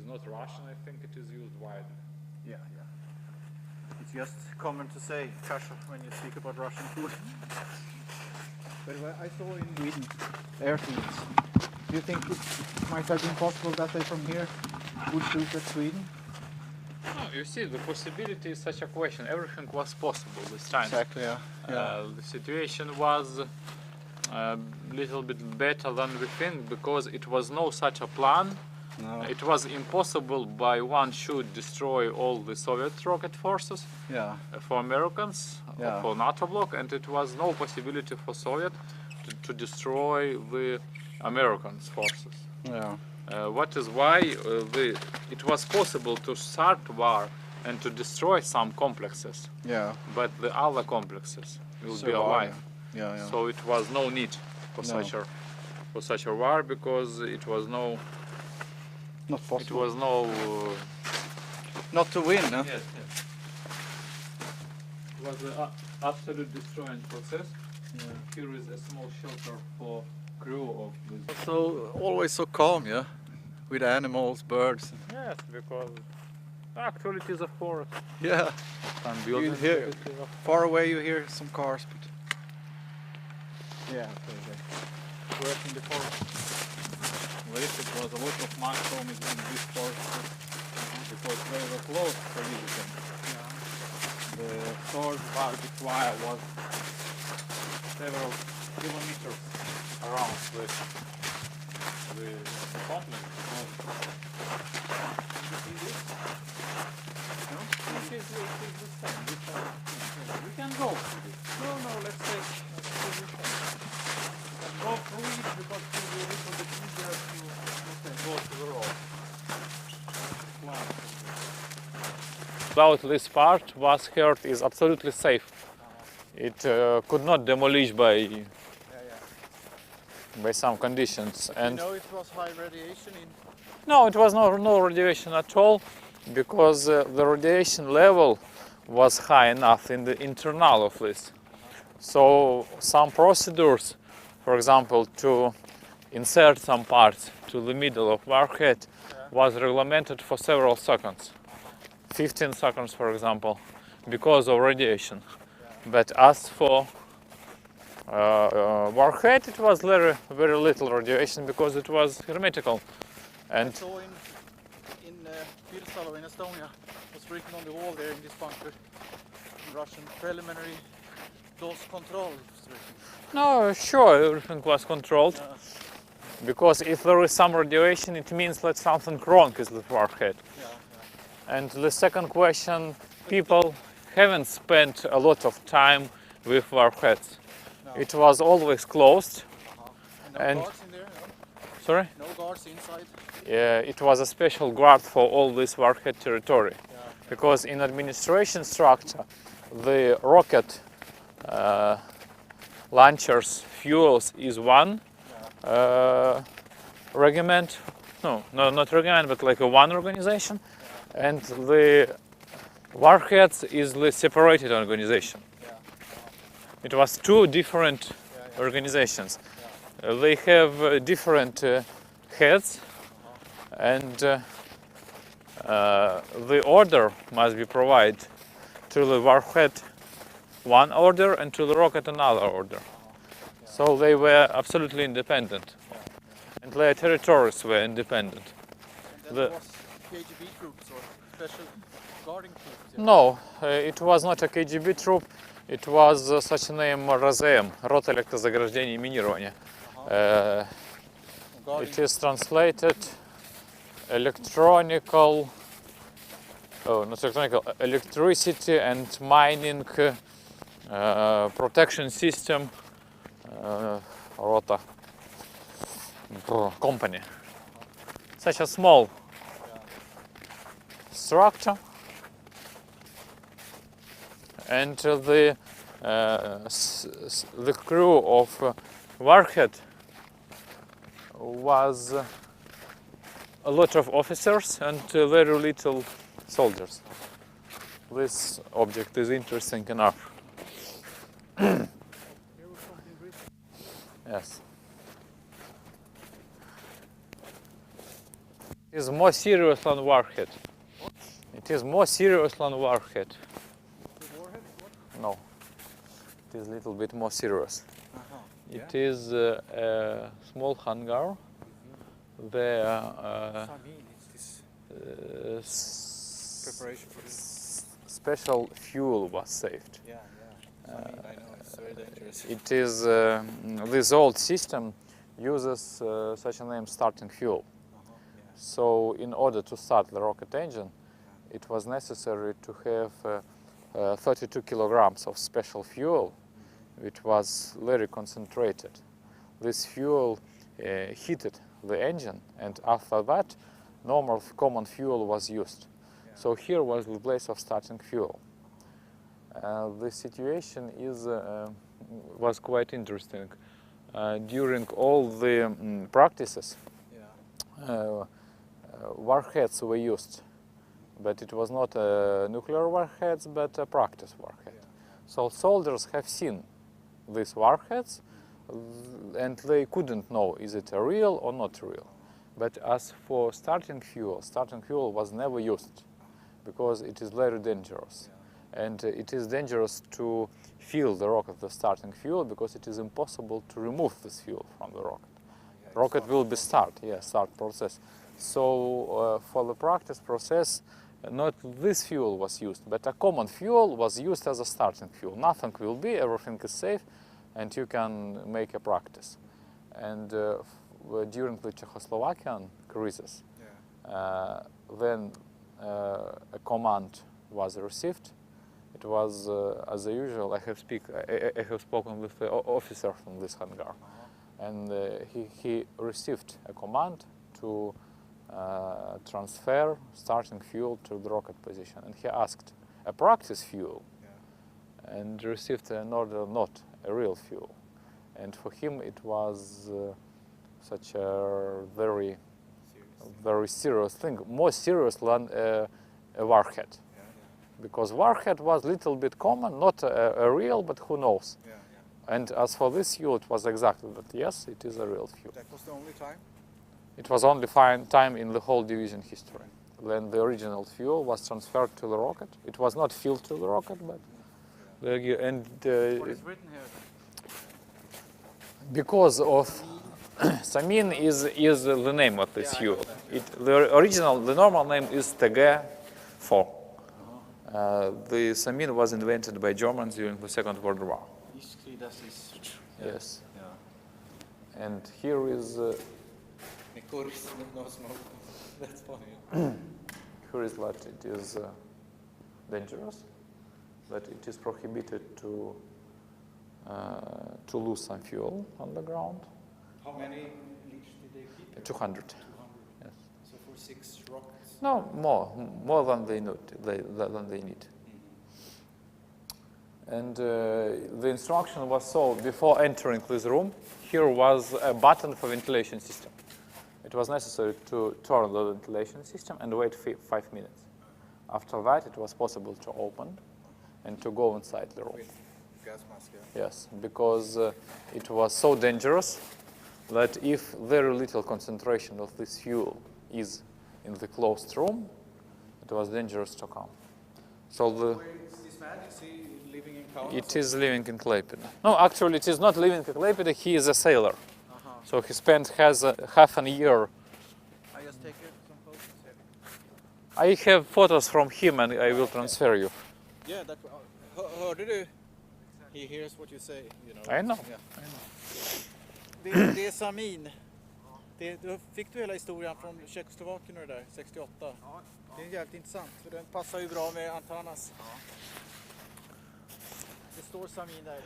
not Russian, I think it is used widely. Yeah, yeah. It's just common to say kasha when you speak about Russian food. But I saw in Sweden airfields. Do you think it might have been possible that they from here would shoot at Sweden? No, you see, the possibility is such a question. Everything was possible this time. Exactly, yeah. The situation was a little bit better than we think because it was no such a plan. No. It was impossible by one shoot destroy all the Soviet rocket forces for Americans or for NATO bloc, and it was no possibility for Soviet to destroy the American forces. Yeah. What is why it was possible to start war and to destroy some complexes. Yeah. But the other complexes will be alive. Yeah, yeah. So it was no need for such a war because it was not possible. It was not to win, no? Yes, yes. It was an absolute destroying process. Yeah. Here is a small shelter for crew of this. So always so calm, yeah, with animals, birds. Yes, because actually it is a forest. Yeah. You hear far away. You hear some cars, but yeah, work in the forest. Well, it was a lot of mushrooms in this forest because they were close for visiting. Yeah. The source barbed wire was several kilometers around the apartment. Can you see this? No? It is the same. We can go through this. No, let's take this one. Go through it because it will be a little bit easier to go to the road. About this part, was heard is absolutely safe. It could not demolish by some conditions. And you know it was high radiation in? No, it was no radiation at all because the radiation level was high enough in the internal of this. So some procedures, for example, to insert some parts to the middle of warhead was regulated for several seconds. 15 seconds, for example, because of radiation. But as for warhead, it was very little radiation because it was hermetical. And I saw in Pilsalo in Estonia, was written on the wall there in this bunker in Russian, preliminary dose control. No, sure, everything was controlled. Yeah. Because if there is some radiation, it means that something wrong is with warhead. And the second question, people haven't spent a lot of time with warheads. No. It was always closed. And no guards in there, no? Sorry? No guards inside? Yeah, it was a special guard for all this warhead territory. Yeah. Because in administration structure, the rocket launchers, fuels is one regiment. No, not regiment, but like a one organization. And the warheads is the separated organization. It was two different organizations. They have different heads, and the order must be provided to the warhead one order and to the rocket another order. So they were absolutely independent, and their territories were independent. And then was KGB troops or special guarding troops? Yeah? No, it was not a KGB troop. It was such a name РЗМ, Рота электрозаграждения и минирования. It is translated electrical, electricity and mining protection system Rota company. Such a small structure, and the crew of warhead was a lot of officers and very little soldiers. This object is interesting enough. Yes. It is more serious than warhead. It is more serious than warhead. The warhead? What? No, it is a little bit more serious. It Yeah. is a small hangar. There, Samin, it's this preparation for this. special fuel was saved. Yeah, yeah. Samin, I know, it's very dangerous. It is this old system uses such a name starting fuel. Yeah. So in order to start the rocket engine, it was necessary to have 32 kilograms of special fuel, which was very concentrated. This fuel heated the engine, and after that, normal common fuel was used. So here was the place of starting fuel. The situation was quite interesting. During all the practices, warheads were used, but it was not nuclear warheads, but a practice warhead. So soldiers have seen these warheads, and they couldn't know is it a real or not real. But as for starting fuel was never used because it is very dangerous. And it is dangerous to fill the rocket with starting fuel because it is impossible to remove this fuel from the rocket. Rocket will be start process. So for the practice process, not this fuel was used, but a common fuel was used as a starting fuel. Nothing will be, everything is safe, and you can make a practice. And during the Czechoslovakian crisis, then a command was received. It was, as usual, I have spoken with the officer from this hangar, and he received a command to transfer starting fuel to the rocket position. And he asked a practice fuel and received an order not a real fuel. And for him it was such a very serious thing, more serious than a warhead. Because warhead was a little bit common, not a real, but who knows. And as for this fuel, it was exactly that, yes, it is a real fuel. That was the only time? It was only time in the whole division history. When the original fuel was transferred to the rocket. It was not filled to the rocket, but... what is written here? Because of... Samin is the name of this fuel. The normal name is TG-4. The Samin was invented by Germans during the Second World War. Yes. And here is... That's funny. Here is that it is dangerous, that it is prohibited to lose some fuel on the ground. How many liters did they keep? 200. 200. Yes. So for 6 rockets? No, more than they need. And the instruction was so, before entering this room, here was a button for ventilation system. It was necessary to turn the ventilation system and wait 5 minutes. After that, it was possible to open and to go inside the room. With gas mask, Yes, because it was so dangerous that if very little concentration of this fuel is in the closed room, it was dangerous to come. So where is this man? Is he living in Kaunas? it is living in Klaipėda. No, actually, it is not living in Klaipėda. He is a sailor. So he has half a year. I just take some photos here. I have photos from him, and I will transfer you. Yeah, that. Hörde du? He hears what you say, you know. I know. Det är Samin. Då fick du hela historien från Tjeckoslovakien och det där, 68. Det är jävligt intressant, för den passar ju bra med Antanas. Det står Samin där.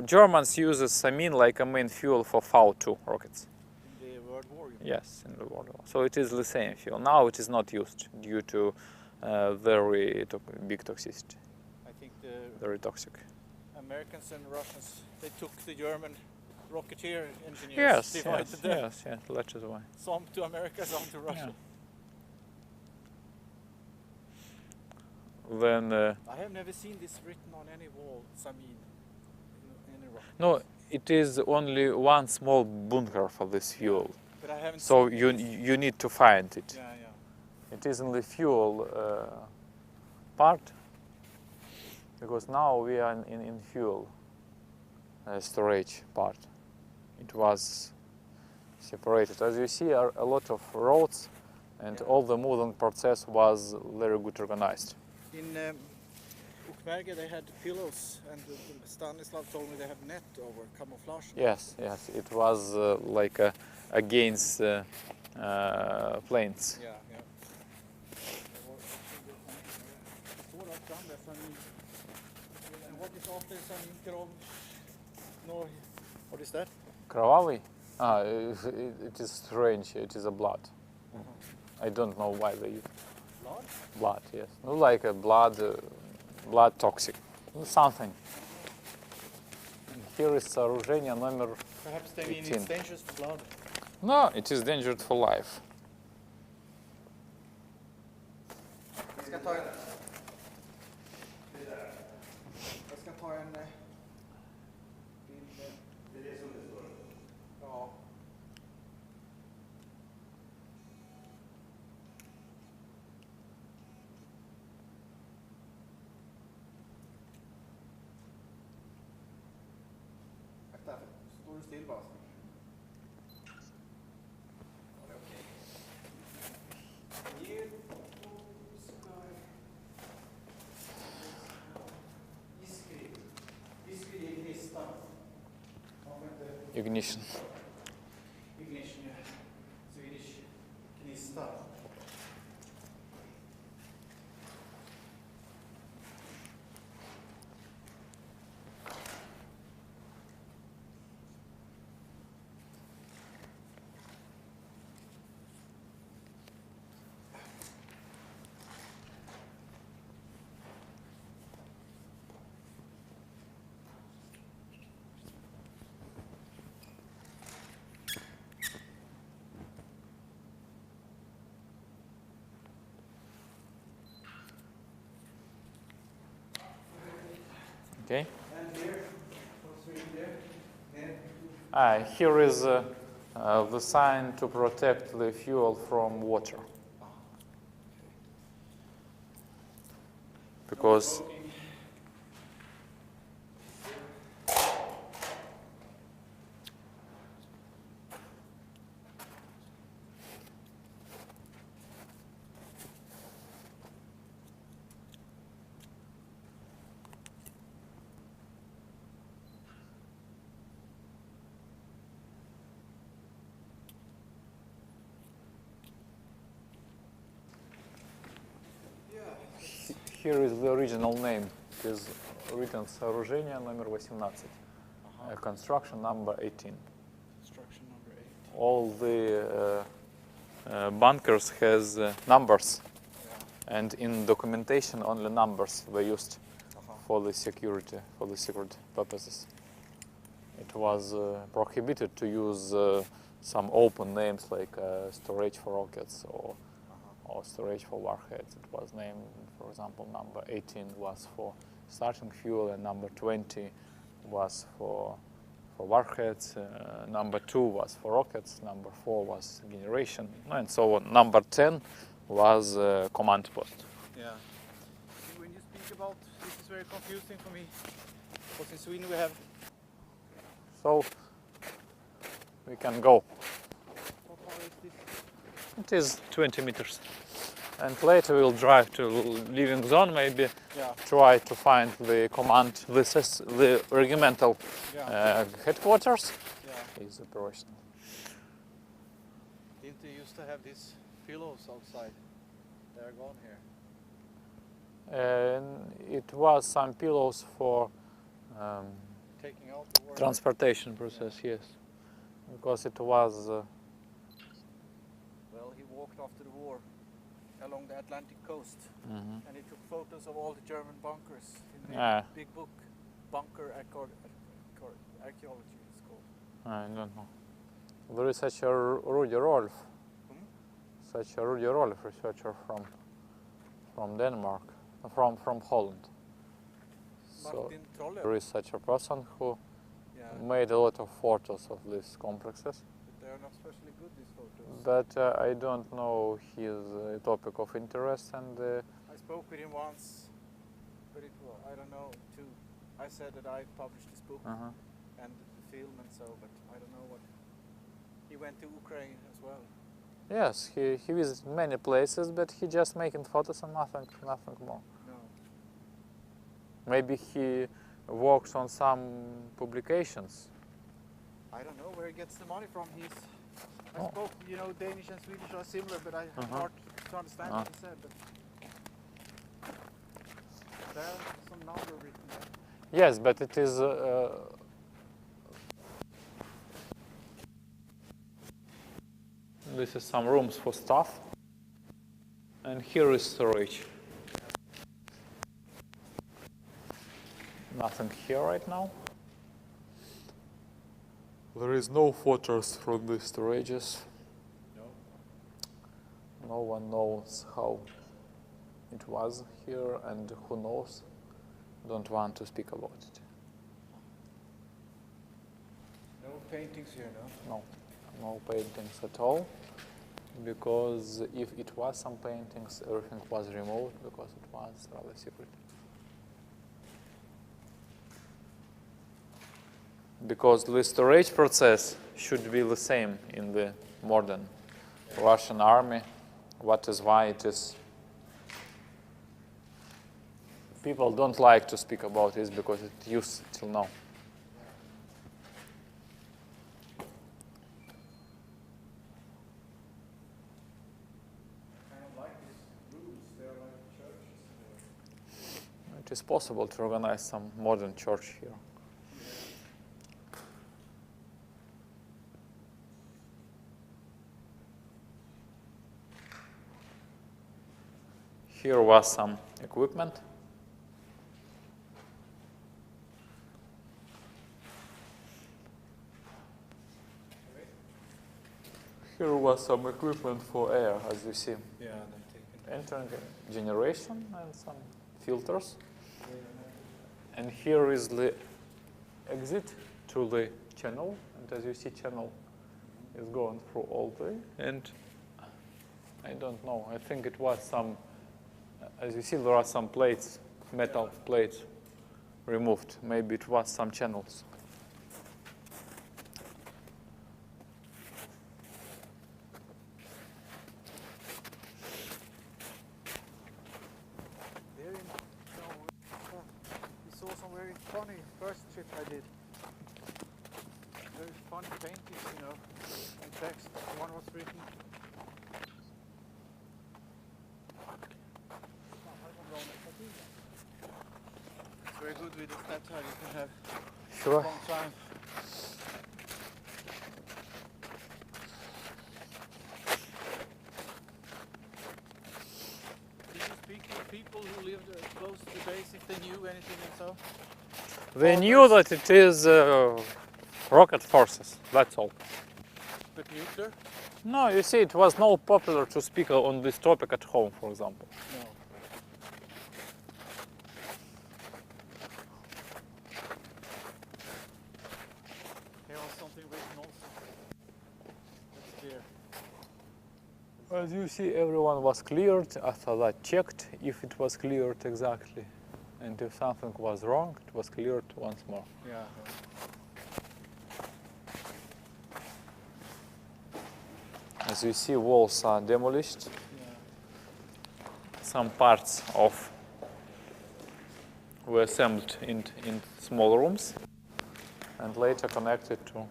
Germans use Samin like a main fuel for V2 rockets. In the World War? Yes, in the World War. So it is the same fuel. Now it is not used due to very big toxicity. I think very toxic. Americans and Russians, they took the German rocketeer engineers. Yes, that's why. Some to America, some to Russia. Then I have never seen this written on any wall, Samin, in any rocket. no, it is only one small bunker for this fuel. But I haven't So seen you need to find it. Yeah, yeah. It is in the fuel part, because now we are in fuel storage part. It was separated. As you see, are a lot of roads, and all the moving process was very good organized. In Ukberge they had pillows, and Stanislav told me they have net over camouflage. Yes, yes, it was like against planes. Yeah, yeah. And what is after Sanin No, what is that? Karmelava? It is strange. It is a blood. I don't know why they use Blood? blood. Yes, no, like a blood, blood toxic, something. And here is сооружение номер Perhaps they mean 18. it's dangerous for blood. No, it is dangerous for life. Jag ska ta en bild. Det är det som det står? Ja. Står du still bara? Ignition. Ignition, yeah. Swedish gnista. Okay. And here, Here is the sign to protect the fuel from water. Because here is the original name. It is written сооружение номер 18. Construction number 18. Construction number 8. All the bunkers has numbers, and in documentation only numbers were used for the security, for the secret purposes. It was prohibited to use some open names like storage for rockets or storage for warheads. It was named, for example, number 18 was for starting fuel, and number 20 was for warheads, number 2 was for rockets, number 4 was generation, and so on. Number 10 was command post. Yeah. When you speak about this, is very confusing for me, because in Sweden we have. So we can go. How far is this? It is 20 meters. And later we'll drive to living zone, maybe try to find the command, the regimental headquarters. Yeah. Is operational. Didn't they used to have these pillows outside? They're gone here. And it was some pillows for Taking out the work. transportation process, yes. Because it was... Well, he walked after the war along the Atlantic coast, and he took photos of all the German bunkers in the big book, Bunker Archaeology it's called. I don't know. There is such a Rudi Rolf, such a Rudi Rolf researcher from Denmark, from Holland. So there is such a person who made a lot of photos of these complexes. But They're not especially good, these photos. but I don't know his topic of interest, and I spoke with him once, but it was, I don't know, too. I said that I published this book and the film and so, but I don't know what. He went to Ukraine as well. yes, he visited many places, but he just making photos and nothing more. No. Maybe he works on some publications. I don't know where he gets the money from. I Oh. spoke, you know, Danish and Swedish are similar, but I hard to understand what he said. But there's some number written there. Yes, but it is. This is some rooms for stuff, and here is storage. Nothing here right now. There is no photos from the storages. No. No one knows how it was here, and who knows. Don't want to speak about it. No paintings here, no? No paintings at all. Because if it was some paintings, everything was removed because it was rather secret. Because the storage process should be the same in the modern Russian army. What is why it is. People don't like to speak about this because it's used till now. It is possible to organize some modern church here. Here was some equipment. Here was some equipment for air, as you see. Yeah, Entering generation and some filters. And here is the exit to the channel. And as you see, channel is going through all the way. And I don't know, I think it was some, as you see, there are some plates, metal plates removed. Maybe it was some channels. Funny first trip I did. Very funny paintings, you know, and text. One was written. It's very good with the Snapchat. You can have Sure. a long time. Did you speak to people who lived close to the base if they knew anything and so? They knew that it is rocket forces, that's all. But nuclear? No, you see, it was not popular to speak on this topic at home, for example. No. There was something written also. That's clear. As you see, everyone was cleared. After that, checked if it was cleared exactly. And if something was wrong, it was cleared once more. Yeah. As you see, walls are demolished. Yeah. Some parts of were assembled in small rooms and later connected to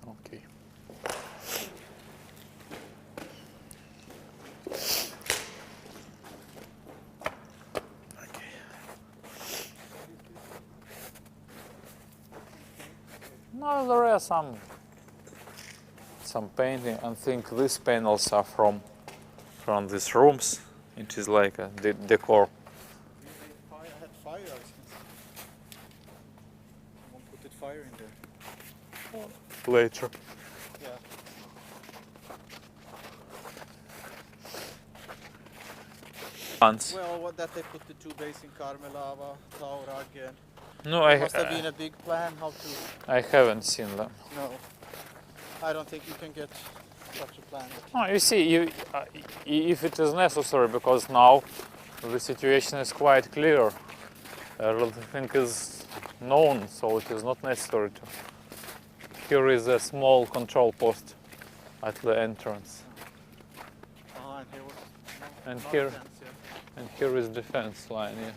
okay. No, there are some some painting. I think these panels are from these rooms. It is like a decor. I had fire. Someone put fire in there. Later. Yeah. Once. Well, what that they put the two bays in Karmelava, Taurag, and No, there must have been a big plan how to. I haven't seen them. No, I don't think you can get such a plan. Oh, you see, if it is necessary, because now the situation is quite clear. Everything is known, so it is not necessary to. Here is a small control post at the entrance, And here was and another here, fence, yeah. and here is defense line. Yes.